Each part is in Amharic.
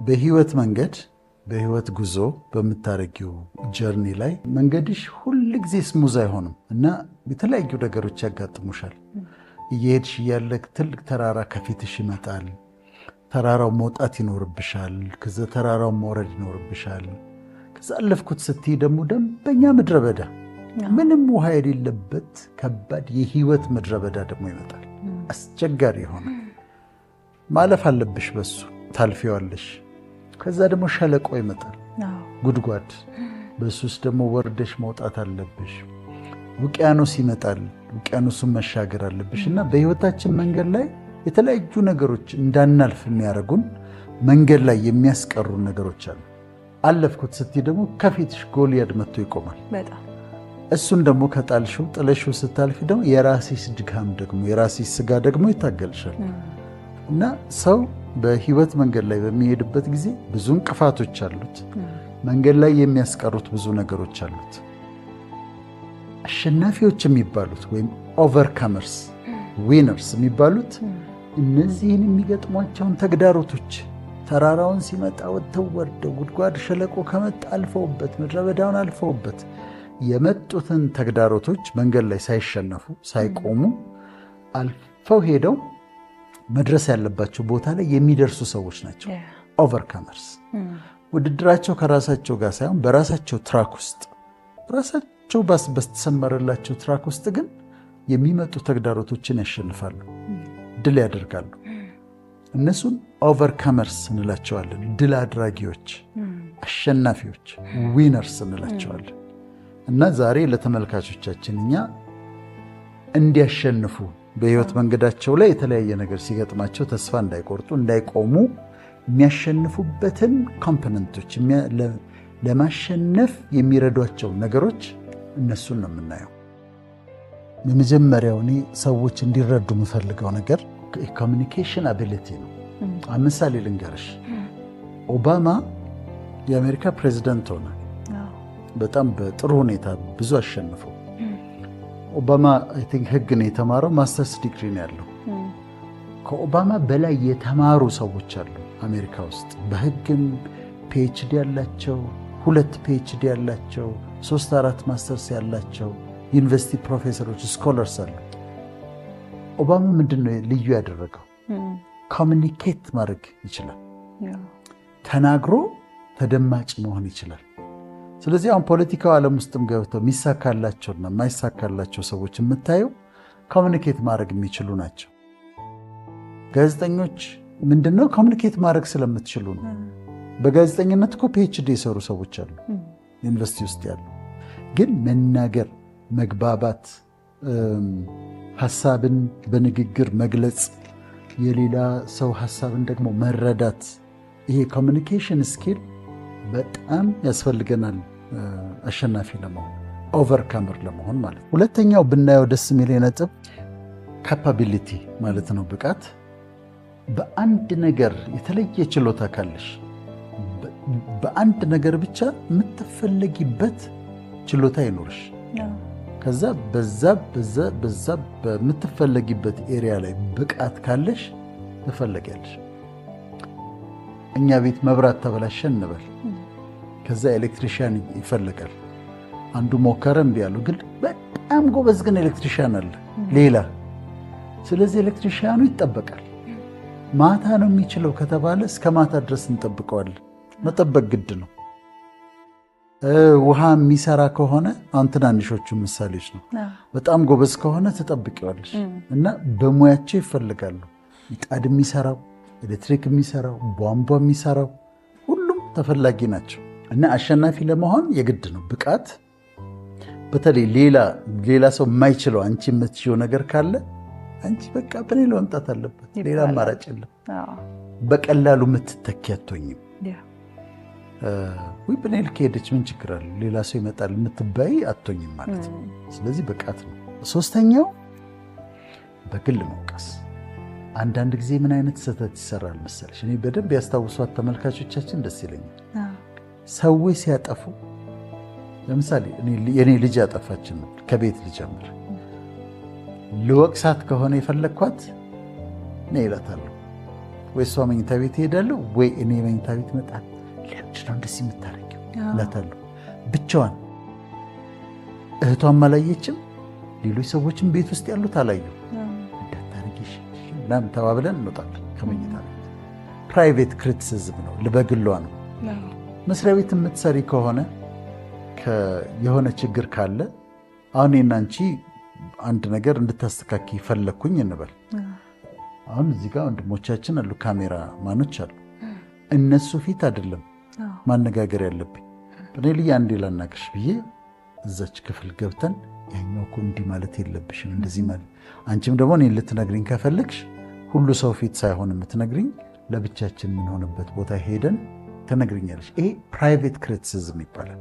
በህይወት መንገድ በህይወት ጉዞ በምታረጊው ጀርኒ ላይ መንገድሽ ሁሉ ጊዜ ስሙዝ አይሆንም እና የተለያዩ ነገሮች ያጋጥሙሻል። እየሄድሽ ያለ ትልቅ ተራራ ከፊትሽ ይመጣል። ተራራው መውጣት ይኖርብሻል። ከዛ ተራራው መውረድ ይኖርብሻል። ከዛ አለፍኩት ስትይ ደግሞ ደንበኛ ምድረ በዳ፣ ምንም ውሃ የሌለበት ከባድ የህይወት ምድረ በዳ ደግሞ ይመጣል። አስቸጋሪ የሆነ ማለፍ አለብሽ። በሱ ታልፊዋለሽ። ከዛ ደግሞ ሸለቆ ይመጣል፣ ጉድጓድ። በሱስ ደግሞ ወርደሽ መውጣት አለብሽ። ውቅያኖስ ይመጣል፣ ውቅያኖሱን መሻገር አለብሽ። እና በህይወታችን መንገድ ላይ የተለያዩ ነገሮች እንዳናልፍ የሚያደርጉን መንገድ ላይ የሚያስቀሩን ነገሮች አሉ። አለፍኩት ስትይ ደግሞ ከፊትሽ ጎልያድ መጥቶ ይቆማል። እሱን ደግሞ ከጣልሽው ጥለሽው ስታልፊ ደግሞ የራስሽ ድካም ደግሞ የራስሽ ስጋ ደግሞ ይታገልሻል። እና ሰው በህይወት መንገድ ላይ በሚሄድበት ጊዜ ብዙ እንቅፋቶች አሉት። መንገድ ላይ የሚያስቀሩት ብዙ ነገሮች አሉት። አሸናፊዎች የሚባሉት ወይም ኦቨርካመርስ ዊነርስ የሚባሉት እነዚህን የሚገጥሟቸውን ተግዳሮቶች ተራራውን ሲመጣ ወጥተው ወርደው ጉድጓድ ሸለቆ ከመጣ አልፈውበት ምድረ በዳውን አልፈውበት የመጡትን ተግዳሮቶች መንገድ ላይ ሳይሸነፉ ሳይቆሙ አልፈው ሄደው መድረስ ያለባቸው ቦታ ላይ የሚደርሱ ሰዎች ናቸው ኦቨርካመርስ። ውድድራቸው ከራሳቸው ጋር ሳይሆን በራሳቸው ትራክ ውስጥ ራሳቸው በስተሰመረላቸው ትራክ ውስጥ ግን የሚመጡ ተግዳሮቶችን ያሸንፋሉ፣ ድል ያደርጋሉ። እነሱን ኦቨርካመርስ እንላቸዋለን። ድል አድራጊዎች፣ አሸናፊዎች፣ ዊነርስ እንላቸዋለን። እና ዛሬ ለተመልካቾቻችን እኛ እንዲያሸንፉ በህይወት መንገዳቸው ላይ የተለያየ ነገር ሲገጥማቸው ተስፋ እንዳይቆርጡ እንዳይቆሙ የሚያሸንፉበትን ኮምፖነንቶች ለማሸነፍ የሚረዷቸው ነገሮች እነሱን ነው የምናየው። የመጀመሪያው እኔ ሰዎች እንዲረዱ የምፈልገው ነገር ኮሚኒኬሽን አቢሊቲ ነው። ምሳሌ ልንገርሽ። ኦባማ የአሜሪካ ፕሬዚደንት ሆነ። በጣም በጥሩ ሁኔታ ብዙ አሸንፈው። ኦባማ አይ ቲንክ ህግ ነው የተማረው፣ ማስተርስ ዲግሪ ነው ያለው። ከኦባማ በላይ የተማሩ ሰዎች አሉ አሜሪካ ውስጥ። በህግም ፒኤችዲ ያላቸው፣ 2 ፒኤችዲ ያላቸው፣ 3-4 ማስተርስ ያላቸው ዩኒቨርሲቲ ፕሮፌሰሮች ስኮለርስ አሉ። ኦባማ ምንድነው ልዩ ያደረገው? ኮሚኒኬት ማድረግ ይችላል። ተናግሮ ተደማጭ መሆን ይችላል። ስለዚህ አሁን ፖለቲካው ዓለም ውስጥም ገብተው የሚሳካላቸውና የማይሳካላቸው ሰዎች የምታየው ኮሚኒኬት ማድረግ የሚችሉ ናቸው። ጋዜጠኞች ምንድነው ኮሚኒኬት ማድረግ ስለምትችሉ ነው። በጋዜጠኝነት እኮ ፒኤችዲ የሰሩ ሰዎች አሉ ዩኒቨርሲቲ ውስጥ ያሉ። ግን መናገር፣ መግባባት፣ ሐሳብን በንግግር መግለጽ፣ የሌላ ሰው ሐሳብን ደግሞ መረዳት፣ ይሄ ኮሚኒኬሽን ስኪል በጣም ያስፈልገናል አሸናፊ ለመሆን ኦቨርካመር ለመሆን ማለት። ሁለተኛው ብናየው ደስ የሚለኝ ነጥብ ካፓቢሊቲ ማለት ነው፣ ብቃት። በአንድ ነገር የተለየ ችሎታ ካለሽ በአንድ ነገር ብቻ የምትፈለጊበት ችሎታ ይኖርሽ። ከዛ በዛ በምትፈለጊበት ኤሪያ ላይ ብቃት ካለሽ ትፈለጊያለሽ። እኛ ቤት መብራት ተበላሸ እንበል። ከዛ ኤሌክትሪሻን ይፈልጋል። አንዱ ሞከረ እምቢ አሉ። ግን በጣም ጎበዝ ግን ኤሌክትሪሻን አለ ሌላ። ስለዚህ ኤሌክትሪሻኑ ይጠበቃል። ማታ ነው የሚችለው ከተባለ እስከ ማታ ድረስ እንጠብቀዋለን። መጠበቅ ግድ ነው። ውሃ የሚሰራ ከሆነ አሁን ትናንሾቹ ምሳሌዎች ነው። በጣም ጎበዝ ከሆነ ትጠብቂዋለሽ። እና በሙያቸው ይፈልጋሉ። ምጣድ የሚሰራው፣ ኤሌክትሪክ የሚሰራው፣ ቧንቧ የሚሰራው ሁሉም ተፈላጊ ናቸው። እና አሸናፊ ለመሆን የግድ ነው ብቃት። በተለይ ሌላ ሰው የማይችለው አንቺ የምትችለው ነገር ካለ አንቺ በቃ በኔ ለመምጣት አለበት። ሌላ አማራጭ የለም። በቀላሉ የምትተኪ አትሆኝም። ወይ በኔ ከሄደች ምን ችግር አለ ሌላ ሰው ይመጣል የምትባይ አትሆኝም ማለት ነው። ስለዚህ ብቃት ነው። ሶስተኛው በግል መውቀስ። አንዳንድ ጊዜ ምን አይነት ስህተት ይሰራል መሰለሽ? እኔ በደንብ ያስታውሷት ተመልካቾቻችን ደስ ይለኛል። ሰዎች ሲያጠፉ፣ ለምሳሌ የኔ ልጅ ያጠፋችን ከቤት ልጀምር። ልወቅሳት ከሆነ የፈለግኳት እኔ እላታለሁ ወይ እሷ መኝታ ቤት እሄዳለሁ ወይ እኔ መኝታ ቤት እመጣለሁ። ለምንድን ነው እንደዚህ የምታደርጊው እላታለሁ። ብቻዋን እህቷም አላየችም፣ ሌሎች ሰዎችም ቤት ውስጥ ያሉት አላዩ። እንዳታረጊሽ ምናምን ተባብለን እንወጣለን ከመኝታ ቤት። ፕራይቬት ክሪቲሲዝም ነው፣ በግሏ ነው። መስሪያ ቤት የምትሰሪ ከሆነ የሆነ ችግር ካለ አሁን እኔና አንቺ አንድ ነገር እንድታስተካኪ ፈለግኩኝ እንበል። አሁን እዚህ ጋር ወንድሞቻችን አሉ፣ ካሜራ ማኖች አሉ። እነሱ ፊት አይደለም ማነጋገር ያለብኝ። እኔ ልዬ አንዴ ላናግርሽ ብዬ እዛች ክፍል ገብተን ያኛው እኮ እንዲህ ማለት የለብሽም እንደዚህ ማለት፣ አንቺም ደግሞ እኔን ልትነግሪኝ ከፈለግሽ ሁሉ ሰው ፊት ሳይሆን የምትነግሪኝ ለብቻችን የምንሆንበት ቦታ ሄደን ትነግሪኛለሽ። ይሄ ፕራይቬት ክሪቲሲዝም ይባላል።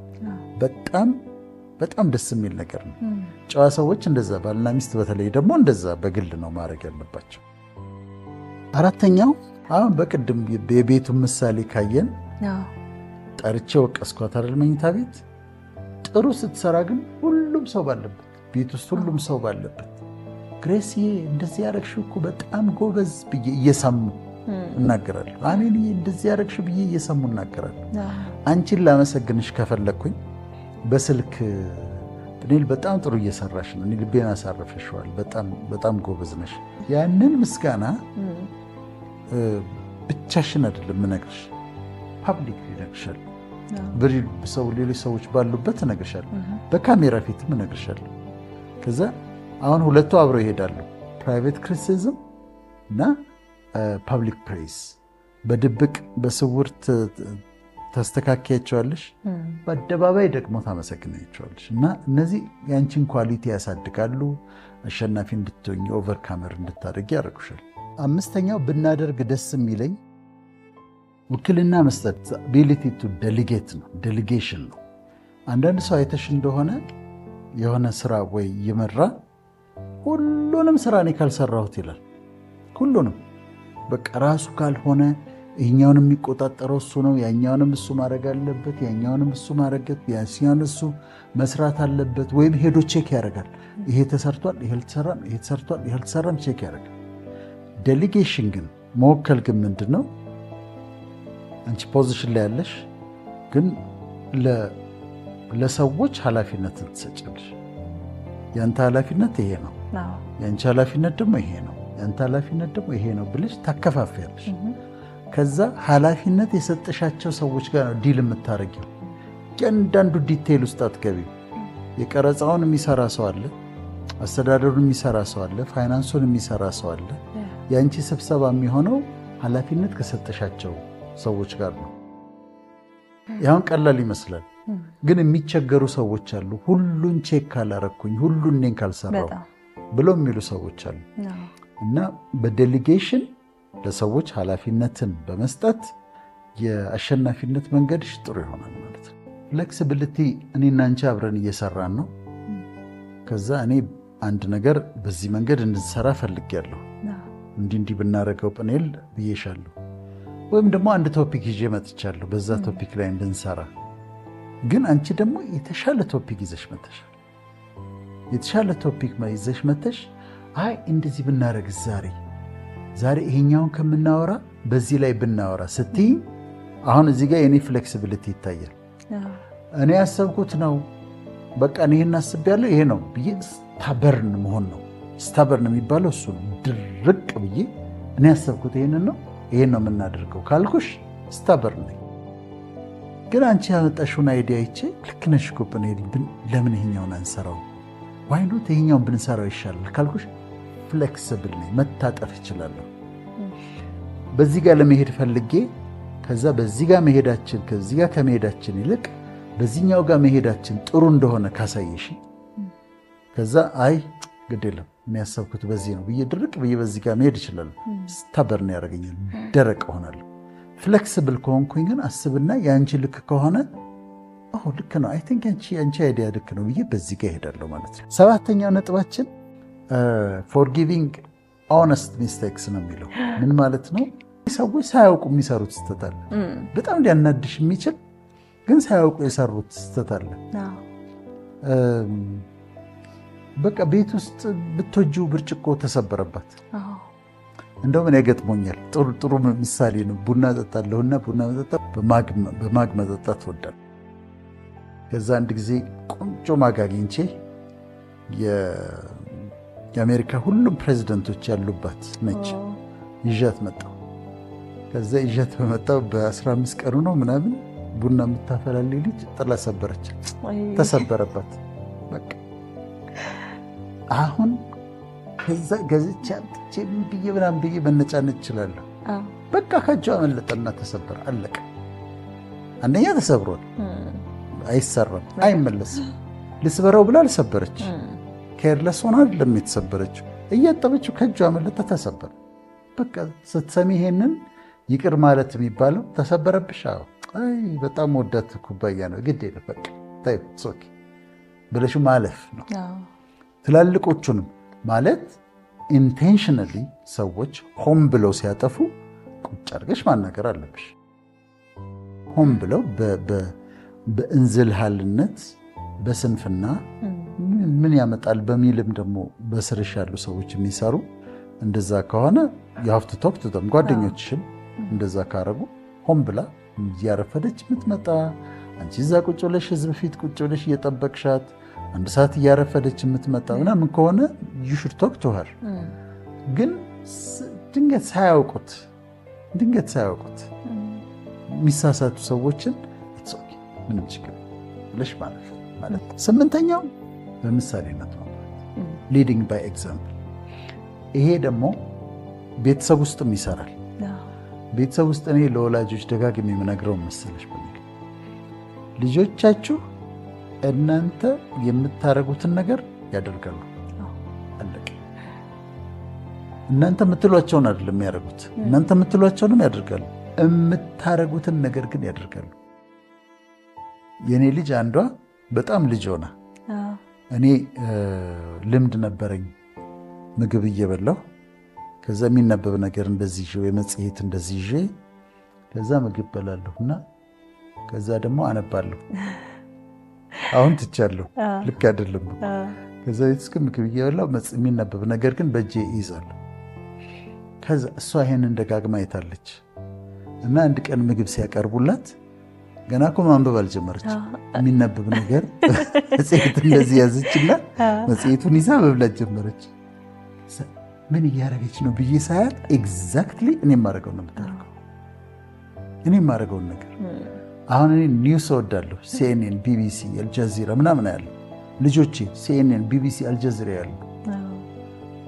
በጣም ደስ የሚል ነገር ነው። ጨዋ ሰዎች እንደዛ፣ ባልና ሚስት በተለይ ደግሞ እንደዛ በግል ነው ማድረግ ያለባቸው። አራተኛው አሁን በቅድም የቤቱን ምሳሌ ካየን ጠርቼ ወቀስኳት አይደል? መኝታ ቤት ጥሩ ስትሰራ ግን ሁሉም ሰው ባለበት፣ ቤት ውስጥ ሁሉም ሰው ባለበት ግሬስዬ እንደዚህ ያደረግሽው እኮ በጣም ጎበዝ ብዬ እየሰሙ እናገራለሁ። አሜን እንደዚህ ያደረግሽው ብዬ እየሰሙ እናገራለሁ። አንቺን ላመሰግንሽ ከፈለግኩኝ በስልክ ፕኔል በጣም ጥሩ እየሰራሽ ነው፣ እኔ ልቤን አሳርፈሽዋል፣ በጣም ጎበዝ ነሽ። ያንን ምስጋና ብቻሽን አይደለም ምነግርሽ፣ ፓብሊክ እነግርሻለሁ። ሌሎች ሰዎች ባሉበት እነግርሻለሁ፣ በካሜራ ፊትም እነግርሻለሁ። ከዛ አሁን ሁለቱ አብረው ይሄዳሉ፣ ፕራይቬት ክሪቲሲዝም እና ፐብሊክ ፕሬይዝ። በድብቅ በስውር ታስተካክያቸዋለሽ፣ በአደባባይ ደግሞ ታመሰግናቸዋለሽ። እና እነዚህ የአንቺን ኳሊቲ ያሳድጋሉ፣ አሸናፊ እንድትሆኝ ኦቨርካመር እንድታደርጊ ያደርጉሻል። አምስተኛው ብናደርግ ደስ የሚለኝ ውክልና መስጠት፣ አቢሊቲ ቱ ዴሊጌት ነው፣ ዴሊጌሽን ነው። አንዳንድ ሰው አይተሽ እንደሆነ የሆነ ስራ ወይ ይመራ ሁሉንም ስራ እኔ ካልሰራሁት ይላል። ሁሉንም በቃ ራሱ ካልሆነ ይሄኛውንም የሚቆጣጠረው እሱ ነው፣ ያኛውንም እሱ ማድረግ አለበት፣ ያኛውንም እሱ ማድረግ ያኛውን እሱ መስራት አለበት። ወይም ሄዶ ቼክ ያደርጋል፣ ይሄ ተሰርቷል፣ ይሄ አልተሰራም፣ ይሄ ተሰርቷል፣ ይሄ አልተሰራም፣ ቼክ ያደርጋል። ዴሊጌሽን ግን መወከል ግን ምንድን ነው? አንቺ ፖዚሽን ላይ ያለሽ ግን ለሰዎች ኃላፊነትን ትሰጫለሽ። ያንተ ኃላፊነት ይሄ ነው፣ ያንቺ ኃላፊነት ደግሞ ይሄ ነው፣ ያንተ ኃላፊነት ደግሞ ይሄ ነው ብለሽ ታከፋፍያለሽ። ከዛ ኃላፊነት የሰጠሻቸው ሰዎች ጋር ነው ዲል የምታረጊው። እያንዳንዱ ዲቴይል ውስጥ አትገቢም። የቀረጻውን የሚሰራ ሰው አለ፣ አስተዳደሩን የሚሰራ ሰው አለ፣ ፋይናንሱን የሚሰራ ሰው አለ። የአንቺ ስብሰባ የሚሆነው ኃላፊነት ከሰጠሻቸው ሰዎች ጋር ነው። ያሁን ቀላል ይመስላል፣ ግን የሚቸገሩ ሰዎች አሉ። ሁሉን ቼክ ካላረኩኝ፣ ሁሉን እኔን ካልሰራው ብለው የሚሉ ሰዎች አሉ። እና በዴሊጌሽን ለሰዎች ኃላፊነትን በመስጠት የአሸናፊነት መንገድሽ ጥሩ ይሆናል ማለት ነው። ፍሌክሲቢሊቲ፣ እኔና አንቺ አብረን እየሰራን ነው። ከዛ እኔ አንድ ነገር በዚህ መንገድ እንድንሰራ ፈልጌያለሁ፣ እንዲህ ብናረገው ጵኔል ብዬሻለሁ። ወይም ደግሞ አንድ ቶፒክ ይዤ መጥቻለሁ፣ በዛ ቶፒክ ላይ እንድንሰራ። ግን አንቺ ደግሞ የተሻለ ቶፒክ ይዘሽ መተሻል። የተሻለ ቶፒክ ይዘሽ መተሽ አይ እንደዚህ ብናረግ ዛሬ ይሄኛውን ከምናወራ በዚህ ላይ ብናወራ ስትይ፣ አሁን እዚህ ጋር የኔ ፍሌክሲቢሊቲ ይታያል። እኔ ያሰብኩት ነው፣ በቃ እኔ ይሄን አስቤያለሁ፣ ይሄ ነው ብዬ ስታበርን መሆን ነው። ስታበርን የሚባለው እሱ ነው። ድርቅ ብዬ እኔ ያሰብኩት ይሄን ነው፣ ይሄን ነው የምናደርገው ካልኩሽ ስታበርን ነኝ። ግን አንቺ ያመጣሽውን አይዲያ ይቼ ልክ ነሽ እኮ ለምን ይሄኛውን አንሰራው፣ ዋይ ኖት ይሄኛውን ብንሰራው ይሻላል ካልኩሽ ፍሌክሲብል ነኝ፣ መታጠፍ እችላለሁ። በዚህ ጋር ለመሄድ ፈልጌ ከዛ በዚህ ጋር መሄዳችን ከዚህ ጋር ከመሄዳችን ይልቅ በዚህኛው ጋር መሄዳችን ጥሩ እንደሆነ ካሳየሽ ከዛ አይ ግድ የለም እኔ ያሰብኩት በዚህ ነው ብዬ ድርቅ ብዬ በዚህ ጋር መሄድ እችላለሁ። ስታበርን ያደርገኛል፣ ደረቅ እሆናለሁ። ፍሌክሲብል ከሆንኩኝ ግን አስብና የአንቺ ልክ ከሆነ ልክ ነው፣ አይ ቲንክ የአንቺ አይዲያ ልክ ነው ብዬ በዚህ ጋር እሄዳለሁ ማለት ነው። ሰባተኛው ነጥባችን ፎርጊቪንግ ኦነስት ሚስቴክስ ነው የሚለው። ምን ማለት ነው? ሰዎች ሳያውቁ የሚሰሩት ስህተት አለ፣ በጣም ሊያናድሽ የሚችል ግን ሳያውቁ የሰሩት ስህተት አለ። በቃ ቤት ውስጥ ብትወጂው ብርጭቆ ተሰበረባት፣ እንደው ምን ያገጥሞኛል ጥሩ ምሳሌ ነው። ቡና ጠጣለሁና ቡና መጠጣት በማግ መጠጣት ወዳለሁ። ከዛ አንድ ጊዜ ቆንጆ ማግ አግኝቼ የአሜሪካ ሁሉም ፕሬዚደንቶች ያሉባት ነች ይዣት መጣሁ። ከዛ ይዣት በመጣሁ በ15 ቀኑ ነው ምናምን ቡና የምታፈላልኝ ልጅ ጥላ ሰበረች፣ ተሰበረባት። በቃ አሁን ከዛ ገዝቼ አምጥቼ ምን ብዬ ምናምን ብዬ መነጫነጭ እችላለሁ። በቃ ከእጇ አመለጠና ተሰበረ፣ አለቀ። አንደኛ ተሰብሯል፣ አይሰራም፣ አይመለስም። ልስበረው ብላ አልሰበረች። ኬርለስ ሆና አይደለም የተሰበረችው፣ እያጠበችው ከእጇ አመለጠ፣ ተሰበረ። በቃ ስትሰሚ ይሄንን ይቅር ማለት የሚባለው ተሰበረብሽ፣ አይ በጣም ወዳት ኩባያ ነው ግድ የለም በቃ ታይ ሶኪ ብለሽ ማለፍ ነው። ትላልቆቹንም ማለት ኢንቴንሽናሊ ሰዎች ሆን ብለው ሲያጠፉ ቁጭ አድርገሽ ማናገር አለብሽ። ሆን ብለው በእንዝልሃልነት በስንፍና ምን ያመጣል በሚልም ደግሞ በስርሽ ያሉ ሰዎች የሚሰሩ እንደዛ ከሆነ የሀፍቱ ቶክ ተም ጓደኞችሽን እንደዛ ካረጉ ሆን ብላ እያረፈደች የምትመጣ አንቺ እዛ ቁጭ ብለሽ ህዝብ ፊት ቁጭ ብለሽ እየጠበቅሻት አንድ ሰዓት እያረፈደች የምትመጣ ምናምን ከሆነ you should talk to her። ግን ድንገት ሳያውቁት የሚሳሳቱ ሰዎችን ምንም ችግር ብለሽ ማለት። ስምንተኛው በምሳሌነት ነው፣ ሊዲንግ ባይ ኤግዛምፕል። ይሄ ደግሞ ቤተሰብ ውስጥም ይሰራል። ቤተሰብ ውስጥ እኔ ለወላጆች ደጋግሜ የምነግረው መሰለሽ ልጆቻችሁ እናንተ የምታረጉትን ነገር ያደርጋሉ፣ አለቀ። እናንተ የምትሏቸውን አይደለም የሚያደርጉት፣ እናንተ የምትሏቸውንም ያደርጋሉ። የምታረጉትን ነገር ግን ያደርጋሉ። የኔ ልጅ አንዷ በጣም ልጅ ሆና እኔ ልምድ ነበረኝ ምግብ እየበላሁ ከዛ የሚነበብ ነገር እንደዚህ ይዤ የመጽሔት እንደዚህ ይዤ ከዛ ምግብ በላለሁና ከዛ ደግሞ አነባለሁ። አሁን ትቻለሁ፣ ልክ አይደለም። ከዛ ቤት ምግብ እየበላሁ የሚነበብ ነገር ግን በእጄ ይይዛለሁ። ከዛ እሷ ይሄንን ደጋግማ አይታለች እና አንድ ቀን ምግብ ሲያቀርቡላት ገና እኮ ማንበብ አልጀመረች። የሚነበብ ነገር መጽሔት እንደዚህ ያዘችና መጽሔቱን ይዛ መብላት ጀመረች። ምን እያደረገች ነው ብዬ ሳያት ኤግዛክትሊ እኔ የማደርገው ነው የምታደርገው። እኔ የማደርገውን ነገር አሁን እኔ ኒውስ እወዳለሁ። ሲኤንኤን፣ ቢቢሲ፣ አልጀዚራ ምናምን ያለው ልጆቼ ሲኤንኤን፣ ቢቢሲ፣ አልጀዚራ ያለው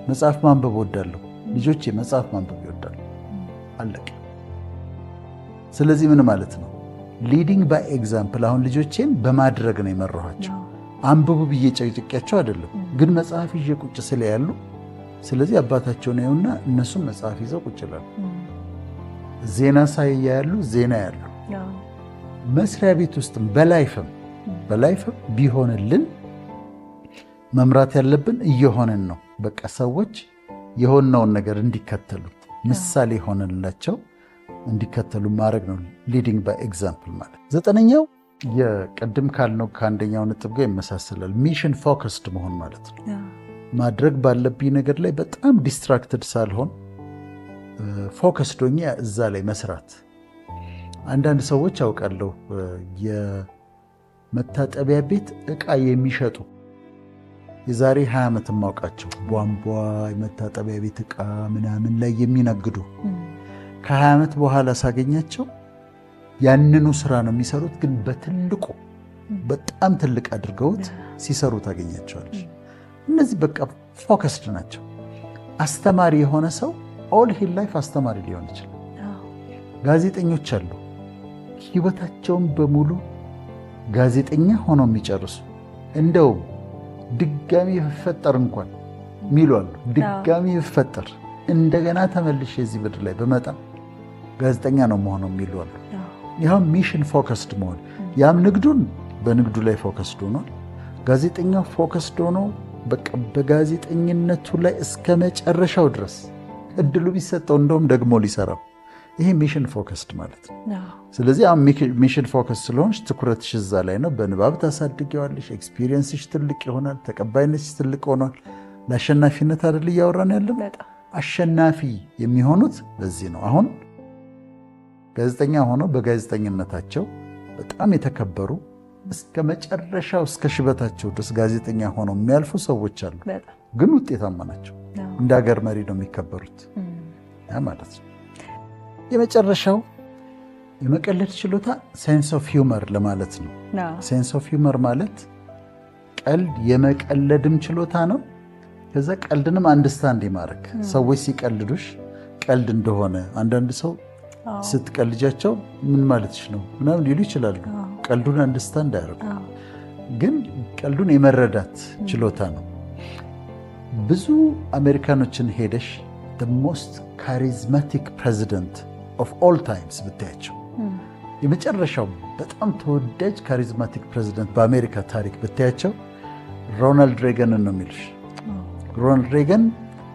መጽሐፍ ማንበብ እወዳለሁ። ልጆቼ መጽሐፍ ማንበብ ይወዳሉ፣ አለቀ። ስለዚህ ምን ማለት ነው? ሊዲንግ ባይ ኤግዛምፕል። አሁን ልጆቼን በማድረግ ነው የመራኋቸው። አንብቡ ብዬ ጨቅጭቄያቸው አይደለም፣ ግን መጽሐፍ ይዤ ቁጭ ስለያሉ ስለዚህ አባታቸውን ያዩና እነሱም መጽሐፍ ይዘው ቁጭ ይላሉ። ዜና ሳይያሉ ዜና ያሉ መስሪያ ቤት ውስጥም በላይፍም ቢሆንልን መምራት ያለብን እየሆንን ነው። በቃ ሰዎች የሆነውን ነገር እንዲከተሉ ምሳሌ ሆነላቸው እንዲከተሉ ማድረግ ነው ሊዲንግ ባይ ኤግዛምፕል ማለት። ዘጠነኛው የቅድም ካልነው ከአንደኛው ነጥብ ጋር ይመሳሰላል። ሚሽን ፎከስድ መሆን ማለት ነው። ማድረግ ባለብኝ ነገር ላይ በጣም ዲስትራክትድ ሳልሆን ፎከስድ ሆኜ እዛ ላይ መስራት። አንዳንድ ሰዎች አውቃለሁ የመታጠቢያ ቤት ዕቃ የሚሸጡ የዛሬ 20 ዓመት ማውቃቸው ቧንቧ የመታጠቢያ ቤት ዕቃ ምናምን ላይ የሚነግዱ ከ20 ዓመት በኋላ ሳገኛቸው ያንኑ ስራ ነው የሚሰሩት፣ ግን በትልቁ በጣም ትልቅ አድርገውት ሲሰሩ ታገኛቸዋለች። እነዚህ በቃ ፎከስድ ናቸው። አስተማሪ የሆነ ሰው ኦል ሂል ላይፍ አስተማሪ ሊሆን ይችላል። ጋዜጠኞች አሉ ህይወታቸውን በሙሉ ጋዜጠኛ ሆነው የሚጨርሱ እንደውም ድጋሚ ይፈጠር እንኳን ሚሉ አሉ። ድጋሚ ይፈጠር እንደገና ተመልሼ እዚህ ምድር ላይ በመጣ ጋዜጠኛ ነው መሆነው የሚሉ አሉ። ይኸውም ሚሽን ፎከስድ መሆን። ያም ንግዱን በንግዱ ላይ ፎከስድ ሆኗል። ጋዜጠኛው ፎከስድ ሆኖ በቃ በጋዜጠኝነቱ ላይ እስከ መጨረሻው ድረስ እድሉ ቢሰጠው እንደውም ደግሞ ሊሰራው። ይሄ ሚሽን ፎከስድ ማለት ነው። ስለዚህ አሁን ሚሽን ፎከስድ ስለሆንሽ ትኩረትሽ እዛ ላይ ነው። በንባብ ታሳድጊዋለሽ። ኤክስፒሪየንስሽ ትልቅ ይሆናል። ተቀባይነትሽ ትልቅ ሆኗል። ለአሸናፊነት አይደል እያወራን ያለን? አሸናፊ የሚሆኑት ለዚህ ነው። አሁን ጋዜጠኛ ሆነው በጋዜጠኝነታቸው በጣም የተከበሩ እስከ መጨረሻው እስከ ሽበታቸው ድረስ ጋዜጠኛ ሆነው የሚያልፉ ሰዎች አሉ። ግን ውጤታማ ናቸው። እንደ ሀገር መሪ ነው የሚከበሩት ማለት ነው። የመጨረሻው የመቀለድ ችሎታ ሴንስ ኦፍ ሂውመር ለማለት ነው። ሴንስ ኦፍ ሂውመር ማለት ቀልድ የመቀለድም ችሎታ ነው። ከዛ ቀልድንም አንደርስታንድ የማድረግ ሰዎች ሲቀልዱሽ ቀልድ እንደሆነ አንዳንድ ሰው ስትቀልጃቸው ምን ማለትሽ ነው ምናምን ሊሉ ይችላሉ። ቀልዱን አንደርስታንድ አያደርጉ፣ ግን ቀልዱን የመረዳት ችሎታ ነው። ብዙ አሜሪካኖችን ሄደሽ the most charismatic president of all times ብታያቸው የመጨረሻው በጣም ተወዳጅ ካሪዝማቲክ ፕሬዚደንት በአሜሪካ ታሪክ ብታያቸው ሮናልድ ሬገንን ነው የሚልሽ። ሮናልድ ሬገን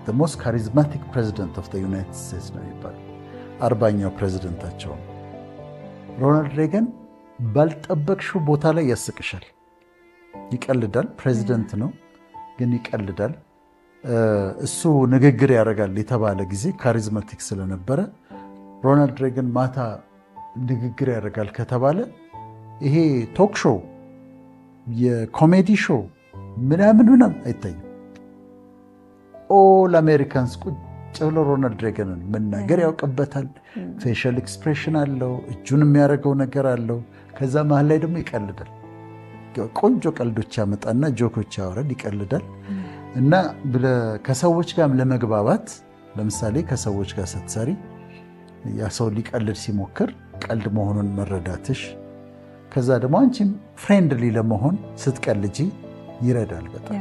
the most charismatic president of the United States ነው የሚባለው። 40ኛው ፕሬዚደንታቸው ነው። ሮናልድ ሬገን ባልጠበቅሽው ቦታ ላይ ያስቅሻል፣ ይቀልዳል። ፕሬዚደንት ነው ግን ይቀልዳል። እሱ ንግግር ያደርጋል የተባለ ጊዜ ካሪዝማቲክ ስለነበረ ሮናልድ ሬገን ማታ ንግግር ያደርጋል ከተባለ ይሄ ቶክ ሾው የኮሜዲ ሾው ምናምን አይታይም። ኦል አሜሪካንስ ቁጭ ብለው ሮናልድ ሬገንን መናገር ያውቅበታል። ፌሻል ኤክስፕሬሽን አለው፣ እጁን የሚያደርገው ነገር አለው። ከዛ መሀል ላይ ደግሞ ይቀልዳል። ቆንጆ ቀልዶች ያመጣና ጆኮች ያወራል፣ ይቀልዳል። እና ከሰዎች ጋር ለመግባባት ለምሳሌ ከሰዎች ጋር ስትሰሪ ያ ሰው ሊቀልድ ሲሞክር ቀልድ መሆኑን መረዳትሽ፣ ከዛ ደግሞ አንቺም ፍሬንድሊ ለመሆን ስትቀልጂ ይረዳል በጣም።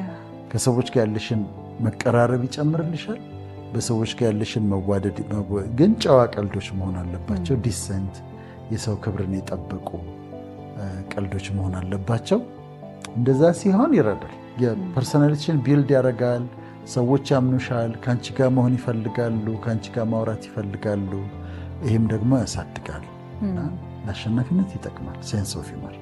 ከሰዎች ጋር ያለሽን መቀራረብ ይጨምርልሻል። በሰዎች ጋር ያለሽን መዋደድ። ግን ጨዋ ቀልዶች መሆን አለባቸው። ዲሰንት፣ የሰው ክብርን የጠበቁ ቀልዶች መሆን አለባቸው። እንደዛ ሲሆን ይረዳል። የፐርሶናሊቲሽን ቢልድ ያደርጋል። ሰዎች ያምኑሻል፣ ከአንቺ ጋር መሆን ይፈልጋሉ፣ ከአንቺ ጋር ማውራት ይፈልጋሉ። ይህም ደግሞ ያሳድጋል እና ለአሸናፊነት ይጠቅማል ሴንስ ኦፍ ሂውመር።